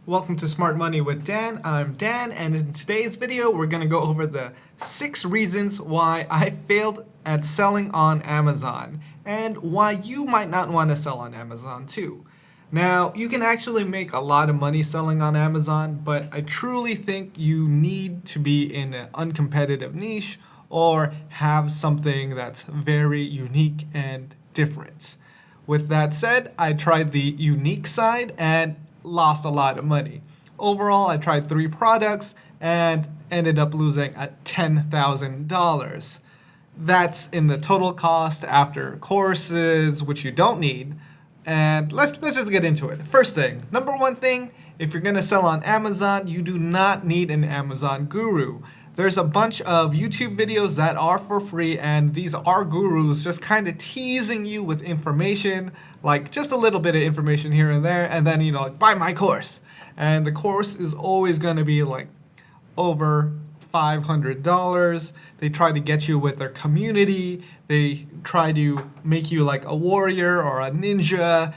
Welcome to Smart Money with Dan. I'm Dan, and in today's video, we're going to go over the 6 reasons why I failed at selling on Amazon and why you might not want to sell on Amazon too. Now, you can actually make a lot of money selling on Amazon, but I truly think you need to be in an uncompetitive niche or have something that's very unique and different. With that said, I tried the unique side and lost a lot of money. Overall, I tried 3 products and ended up losing at $10,000. That's in the total cost after courses, which you don't need. And let's just get into it. First thing, number one thing, if you're going to sell on Amazon, you do not need an Amazon guru. There's a bunch of YouTube videos that are for free, and these are gurus just kind of teasing you with information, like just a little bit of information here and there, and then, like, buy my course. And the course is always going to be like over $500. They try to get you with their community. They try to make you like a warrior or a ninja,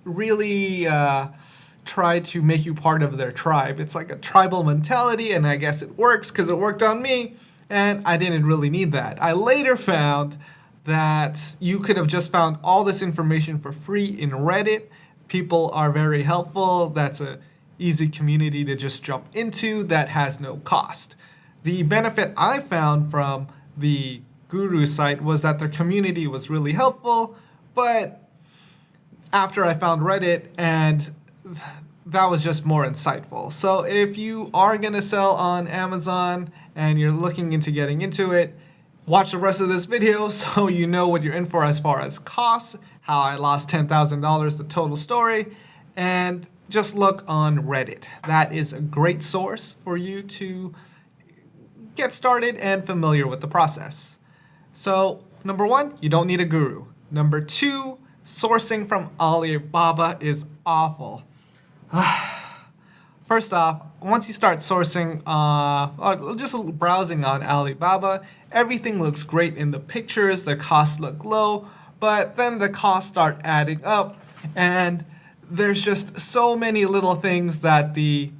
really try to make you part of their tribe. It's like a tribal mentality, and I guess it works because it worked on me, and I didn't really need that. I later found that you could have just found all this information for free in Reddit. People are very helpful. That's a easy community to just jump into that has no cost. The benefit I found from the guru site was that their community was really helpful, but after I found Reddit, and that was just more insightful. So if you are going to sell on Amazon and you're looking into getting into it, watch the rest of this video so you know what you're in for as far as costs, how I lost $10,000, the total story, and just look on Reddit. That is a great source for you to get started and familiar with the process. So, number 1, you don't need a guru. Number 2, sourcing from Alibaba is awful. First off, once you start sourcing, or just browsing on Alibaba, everything looks great in the pictures, the costs look low, but then the costs start adding up, and there's just so many little things that the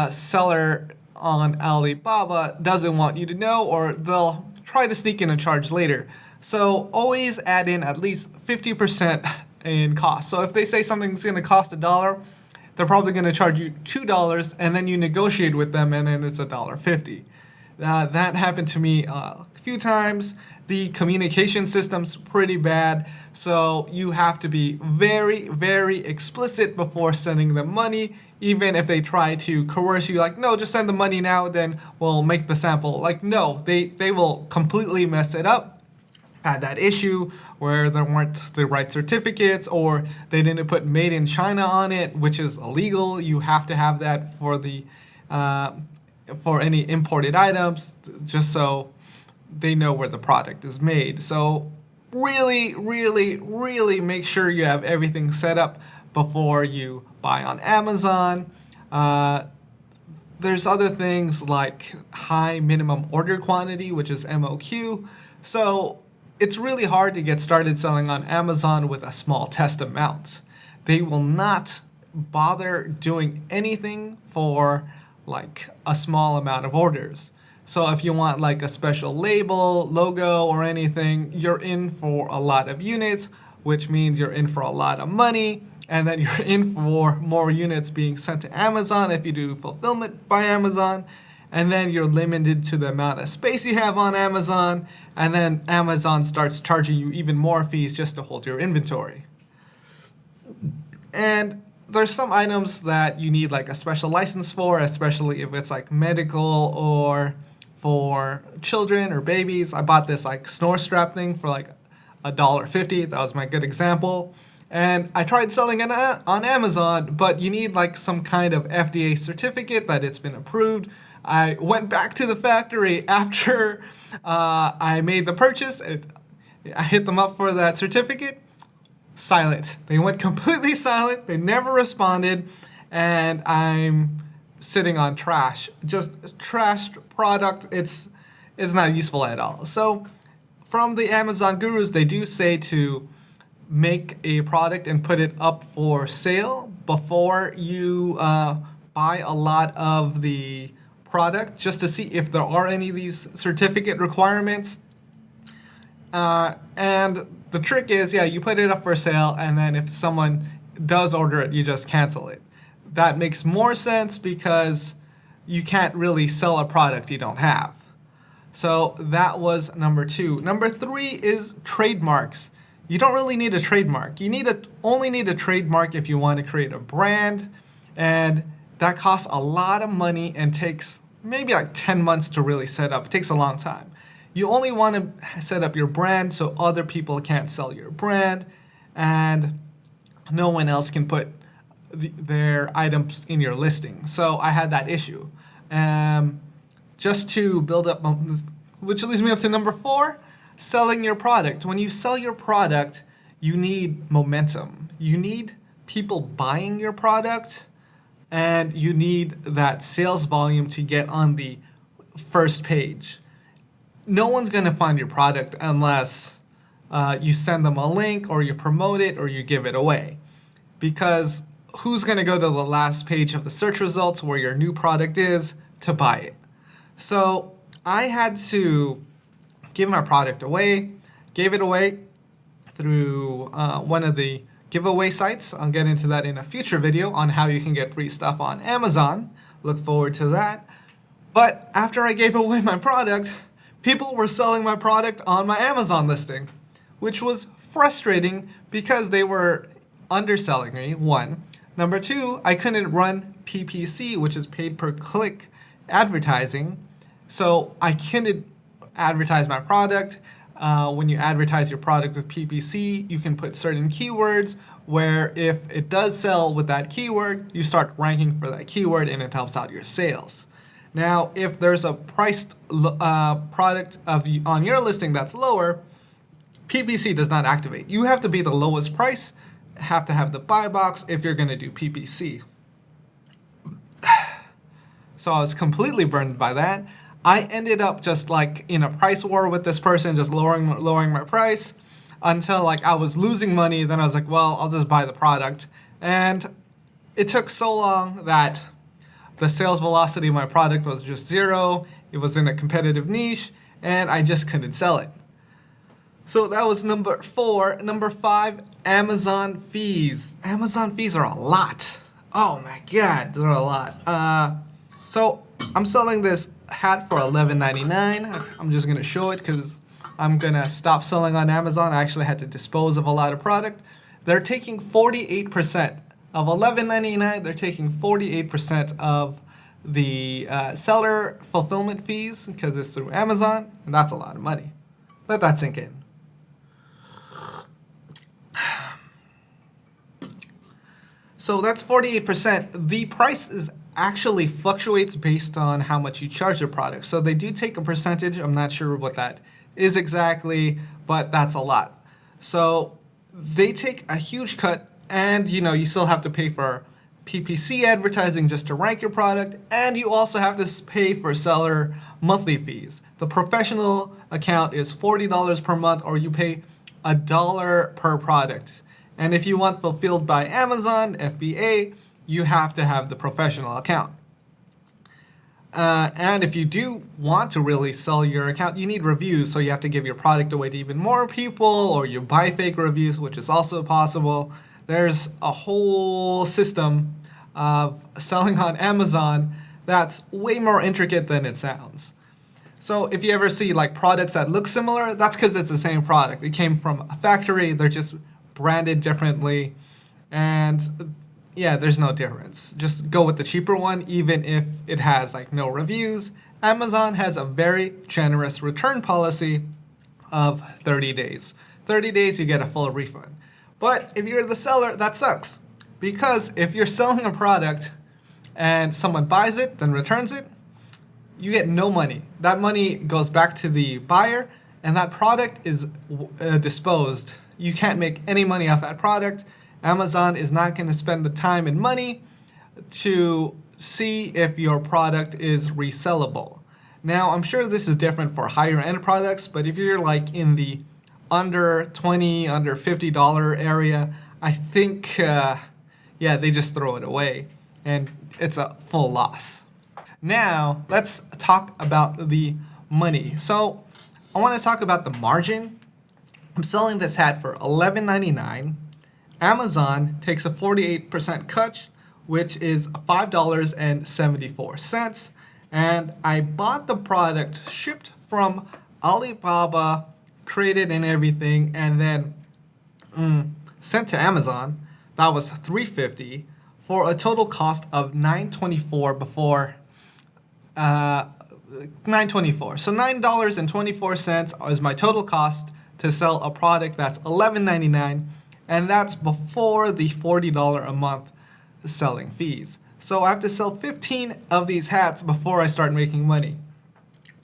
seller on Alibaba doesn't want you to know, or they'll try to sneak in a charge later. So always add in at least 50% in cost. So if they say something's going to cost $1, they're probably going to charge you $2, and then you negotiate with them, and then it's $1.50. That happened to me a few times. The communication system's pretty bad, so you have to be very, very explicit before sending them money. Even if they try to coerce you, like, no, just send the money now, then we'll make the sample. Like, no, they will completely mess it up. Had that issue where there weren't the right certificates, or they didn't put made in China on it, which is illegal. You have to have that for the for any imported items, just so they know where the product is made. So really, really, really make sure you have everything set up before you buy on Amazon. There's other things like high minimum order quantity, which is MOQ. So it's really hard to get started selling on Amazon with a small test amount. They will not bother doing anything for like a small amount of orders. So if you want like a special label, logo, or anything, you're in for a lot of units, which means you're in for a lot of money, and then you're in for more units being sent to Amazon if you do fulfillment by Amazon. And then you're limited to the amount of space you have on Amazon, and then Amazon starts charging you even more fees just to hold your inventory. And there's some items that you need like a special license for, especially if it's like medical or for children or babies. I bought this like snore strap thing for like $1.50. That was my good example. And I tried selling it on Amazon, but you need like some kind of FDA certificate that it's been approved. I went back to the factory after I made the purchase. I hit them up for that certificate. Silent. They went completely silent. They never responded. And I'm sitting on trash. Just trashed product. It's not useful at all. So from the Amazon gurus, they do say to make a product and put it up for sale, before you buy a lot of the product, just to see if there are any of these certificate requirements. And the trick is, yeah, you put it up for sale, and then if someone does order it, you just cancel it. That makes more sense because you can't really sell a product you don't have. So that was number 2. Number 3 is trademarks. You don't really need a trademark. You only need a trademark if you want to create a brand, and that costs a lot of money and takes maybe like 10 months to really set up. It takes a long time. You only want to set up your brand so other people can't sell your brand, and no one else can put their items in your listing. So I had that issue. Just to build up, which leads me up to number 4, selling your product. When you sell your product, you need momentum. You need people buying your product, and you need that sales volume to get on the first page. No one's going to find your product unless you send them a link, or you promote it, or you give it away. Because who's going to go to the last page of the search results where your new product is to buy it? So I had to give my product away, gave it away through one of the giveaway sites. I'll get into that in a future video on how you can get free stuff on Amazon. Look forward to that. But after I gave away my product, people were selling my product on my Amazon listing, which was frustrating because they were underselling me, 1. Number 2, I couldn't run PPC, which is paid per click advertising. So I couldn't advertise my product. When you advertise your product with PPC, you can put certain keywords where if it does sell with that keyword, you start ranking for that keyword and it helps out your sales. Now, if there's a priced product on your listing that's lower, PPC does not activate. You have to be the lowest price, have to have the buy box if you're going to do PPC. So I was completely burned by that. I ended up just like in a price war with this person, just lowering my price until like I was losing money. Then I was like, well, I'll just buy the product. And it took so long that the sales velocity of my product was just 0. It was in a competitive niche, and I just couldn't sell it. So that was number 4. Number 5, Amazon fees. Amazon fees are a lot. Oh my God, they're a lot. So I'm selling this hat for $11.99. I'm just gonna show it because I'm gonna stop selling on Amazon. I actually had to dispose of a lot of product. They're taking 48% of $11.99. They're taking 48% of the seller fulfillment fees because it's through Amazon, and that's a lot of money. Let that sink in. So that's 48%. The price actually fluctuates based on how much you charge your product. So they do take a percentage. I'm not sure what that is exactly, but that's a lot. So they take a huge cut, and you still have to pay for PPC advertising just to rank your product, and you also have to pay for seller monthly fees. The professional account is $40 per month, or you pay $1 per product. And if you want fulfilled by Amazon, FBA, you have to have the professional account. And if you do want to really sell your account, you need reviews, so you have to give your product away to even more people, or you buy fake reviews, which is also possible. There's a whole system of selling on Amazon that's way more intricate than it sounds. So if you ever see like products that look similar, that's because it's the same product. It came from a factory, they're just branded differently, and yeah, there's no difference. Just go with the cheaper one, even if it has like no reviews. Amazon has a very generous return policy of 30 days. 30 days, you get a full refund. But if you're the seller, that sucks. Because if you're selling a product and someone buys it, then returns it, you get no money. That money goes back to the buyer, and that product is disposed. You can't make any money off that product. Amazon is not going to spend the time and money to see if your product is resellable. Now, I'm sure this is different for higher end products, but if you're like in the under $20, under $50 area, I think, yeah, they just throw it away, and it's a full loss. Now, let's talk about the money. So, I want to talk about the margin. I'm selling this hat for $11.99. Amazon takes a 48% cut, which is $5.74. And I bought the product shipped from Alibaba, created and everything, and then sent to Amazon. That was $3.50 for a total cost of $9.24 before $9.24. So $9.24 is my total cost to sell a product that's $11.99, and that's before the $40 a month selling fees. So I have to sell 15 of these hats before I start making money.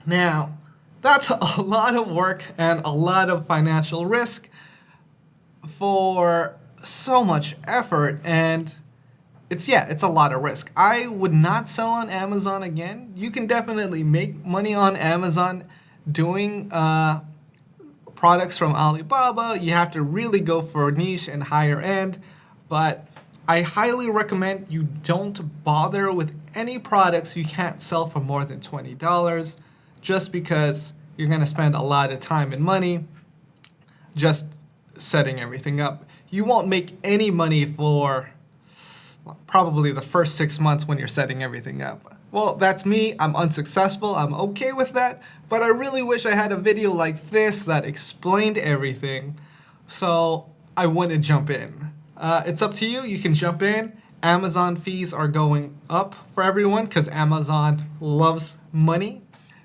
Now, that's a lot of work and a lot of financial risk for so much effort, and it's a lot of risk. I would not sell on Amazon again. You can definitely make money on Amazon doing products from Alibaba. You have to really go for niche and higher end, but I highly recommend you don't bother with any products you can't sell for more than $20, just because you're going to spend a lot of time and money just setting everything up. You won't make any money for probably the first 6 months when you're setting everything up. Well, that's me. I'm unsuccessful. I'm okay with that. But I really wish I had a video like this that explained everything, so I wouldn't jump in. It's up to you. You can jump in. Amazon fees are going up for everyone because Amazon loves money.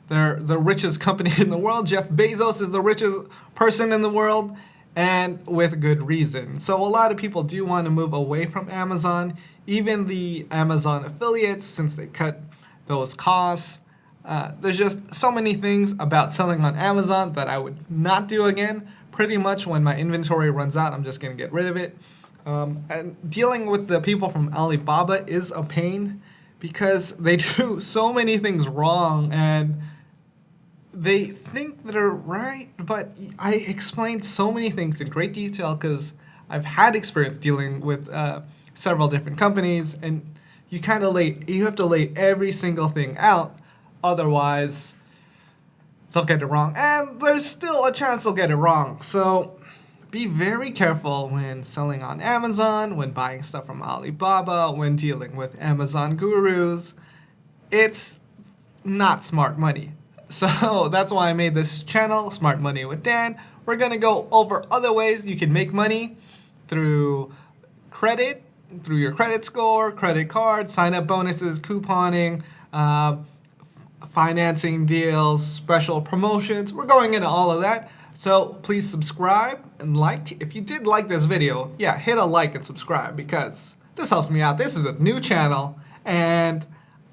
They're the richest company in the world. Jeff Bezos is the richest person in the world, and with good reason. So a lot of people do want to move away from Amazon. Even the Amazon affiliates, since they cut those costs. There's just so many things about selling on Amazon that I would not do again. Pretty much when my inventory runs out, I'm just going to get rid of it. And dealing with the people from Alibaba is a pain because they do so many things wrong, and they think they're right, but I explained so many things in great detail because I've had experience dealing with several different companies, and you have to lay every single thing out, otherwise they'll get it wrong, and there's still a chance they'll get it wrong. So be very careful when selling on Amazon, when buying stuff from Alibaba, when dealing with Amazon gurus. It's not smart money. So that's why I made this channel, Smart Money with Dan. We're going to go over other ways you can make money through credit, through your credit score, credit card, sign-up bonuses, couponing, financing deals, special promotions. We're going into all of that. So please subscribe and like. If you did like this video, hit a like and subscribe because this helps me out. This is a new channel, and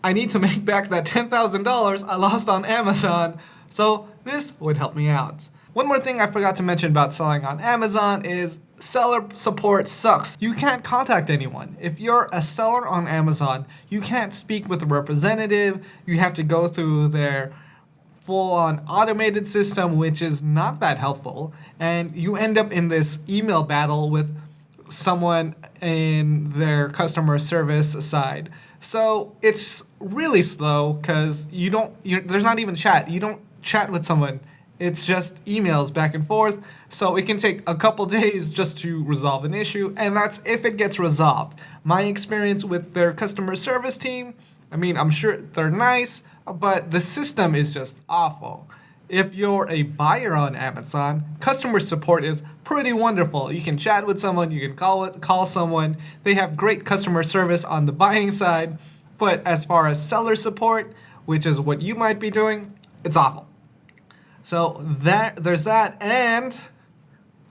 I need to make back that $10,000 I lost on Amazon, so this would help me out. One more thing I forgot to mention about selling on Amazon is seller support sucks. You can't contact anyone. If you're a seller on Amazon, you can't speak with a representative. You have to go through their full-on automated system, which is not that helpful, and you end up in this email battle with someone in their customer service side. So it's really slow because there's not even chat. You don't chat with someone. It's just emails back and forth. So it can take a couple days just to resolve an issue, and that's if it gets resolved. My experience with their customer service team, I'm sure they're nice, but the system is just awful. If you're a buyer on Amazon, customer support is pretty wonderful. You can chat with someone, you can call someone. They have great customer service on the buying side, but as far as seller support, which is what you might be doing, it's awful. So there's that, and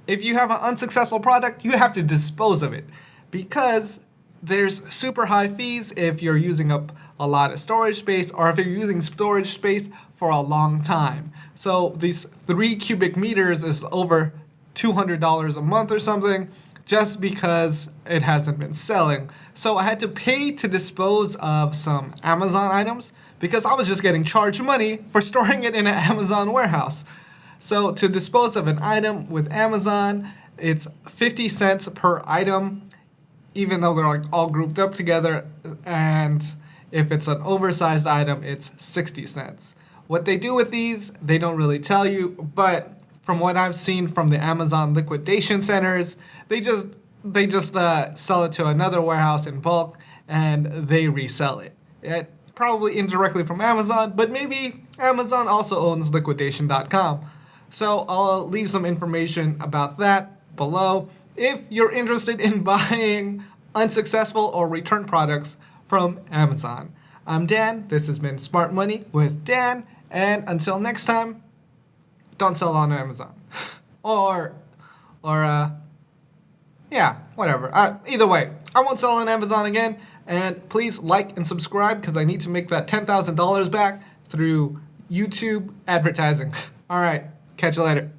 if you have an unsuccessful product, you have to dispose of it because there's super high fees if you're using up a lot of storage space or if you're using storage space for a long time. So these 3 cubic meters is over $200 a month or something just because it hasn't been selling. So I had to pay to dispose of some Amazon items because I was just getting charged money for storing it in an Amazon warehouse. So to dispose of an item with Amazon, it's 50 cents per item. even though they're like all grouped up together, and if it's an oversized item, it's 60 cents. What they do with these, they don't really tell you, but from what I've seen from the Amazon liquidation centers, they just sell it to another warehouse in bulk and they resell it. Probably indirectly from Amazon, but maybe Amazon also owns liquidation.com. So I'll leave some information about that below if you're interested in buying unsuccessful or returned products from Amazon. I'm Dan. This has been Smart Money with Dan. And until next time, don't sell on Amazon. Yeah, whatever. Either way, I won't sell on Amazon again. And please like and subscribe because I need to make that $10,000 back through YouTube advertising. All right, catch you later.